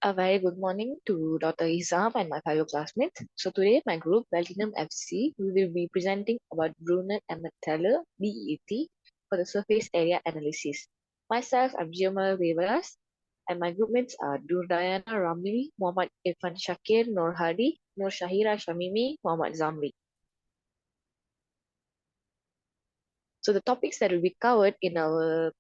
A very good morning to Dr. Isam and my fellow classmates. So today my group Platinum FC we will be presenting about Brunner Emmett Teller BET for the surface area analysis. Myself I'm Jamal Vevaras and my groupmates are Durdayana Ramli, Muhammad Irfan Shakir, Nur Hadi, Nur Shahira Shamimi, Muhammad Zamri. So the topics that will be covered in our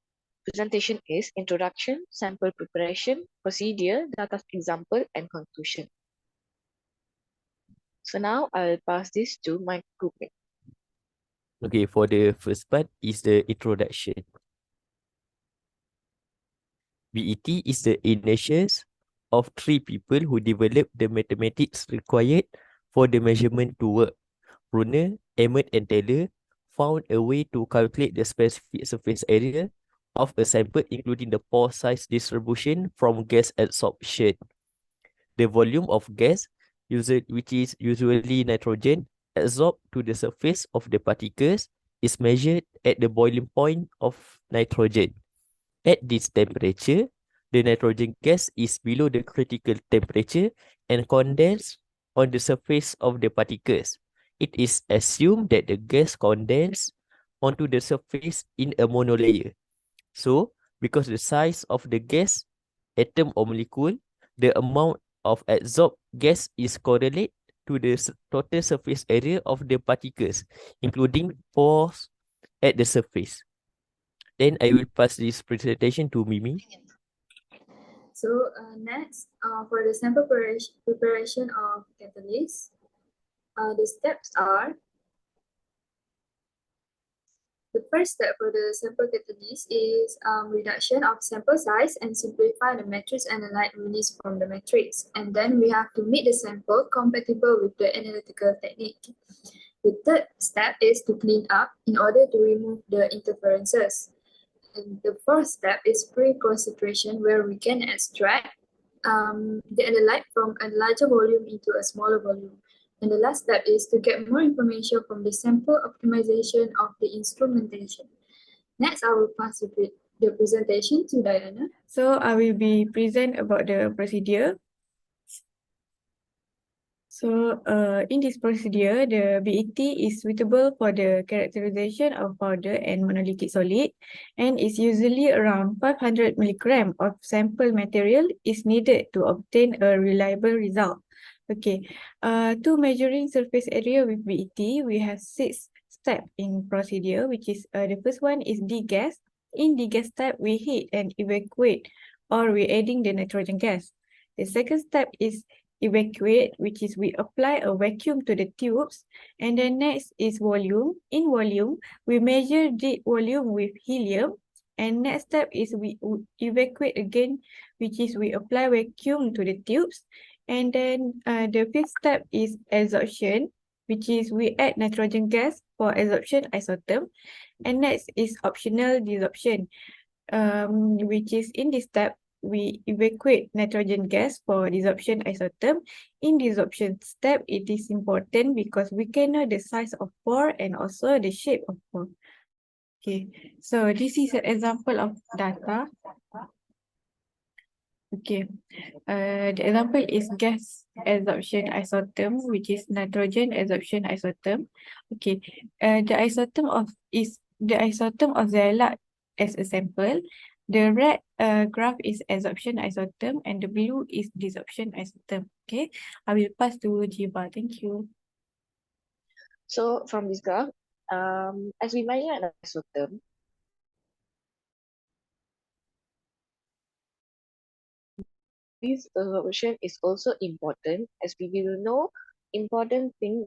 presentation is introduction, sample preparation, procedure, data example and conclusion. So now I'll pass this to my groupmate. Okay, for the first part is the introduction. BET is the initials of three people who developed the mathematics required for the measurement to work. Brunner, Emmett, and Taylor found a way to calculate the specific surface area of a sample, including the pore size distribution from gas absorption. The volume of gas, which is usually nitrogen, absorbed to the surface of the particles is measured at the boiling point of nitrogen. At this temperature, the nitrogen gas is below the critical temperature and condenses on the surface of the particles. It is assumed that the gas condenses onto the surface in a monolayer. So, because the size of the gas, atom or molecule, the amount of absorbed gas is correlate to the total surface area of the particles, including pores at the surface. Then I will pass this presentation to Mimi. So next, for the sample preparation of catalyst, the steps are: the first step for the sample catalyst is reduction of sample size and simplify the matrix analyte released from the matrix. And then we have to make the sample compatible with the analytical technique. The third step is to clean up in order to remove the interferences. And the fourth step is pre-concentration, where we can extract the analyte from a larger volume into a smaller volume. And the last step is to get more information from the sample optimization of the instrumentation. Next, I will pass the presentation to Diana. So I will be present about the procedure. So in this procedure, the BET is suitable for the characterization of powder and monolithic solid, and is usually around 500 milligram of sample material is needed to obtain a reliable result. Okay, to measuring surface area with BET, we have 6 steps in procedure, which is the first one is degas. In degas step, we heat and evacuate, or we adding the nitrogen gas. The second step is evacuate, which is we apply a vacuum to the tubes. And then next is volume. In volume, we measure the volume with helium. And next step is we evacuate again, which is we apply vacuum to the tubes. And then the fifth step is adsorption, which is we add nitrogen gas for adsorption isotherm. And next is optional desorption, which is in this step, we evacuate nitrogen gas for desorption isotherm. In desorption step, it is important because we can know the size of pore and also the shape of pore. Okay, so this is an example of data. Okay, the example is gas adsorption isotherm, which is nitrogen adsorption isotherm. Okay, the isotherm of Zeolite as a sample. The red graph is adsorption isotherm and the blue is desorption isotherm. Okay, I will pass to Jiba. Thank you. So from this graph, as we measure an isotherm, this observation is also important, as we will know important thing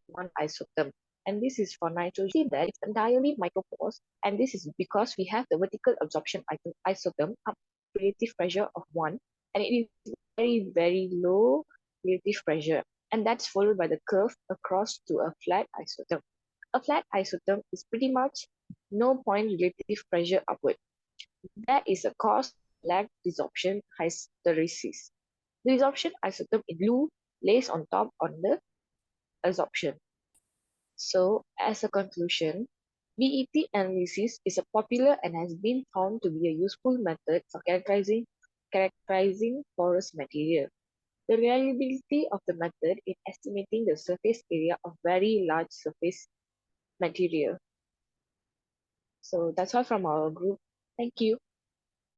one isotherm, and this is for nitrogen. That it's entirely micropores, and this is because we have the vertical absorption isotherm up relative pressure of 1, and it is very low relative pressure, and that's followed by the curve across to a flat isotherm. A flat isotherm is pretty much no point relative pressure upward. There is a cause lag desorption hysteresis. The desorption isotherm in blue lays on top on the absorption. So as a conclusion, BET analysis is a popular and has been found to be a useful method for characterizing porous material. The reliability of the method in estimating the surface area of very large surface material. So that's all from our group. Thank you.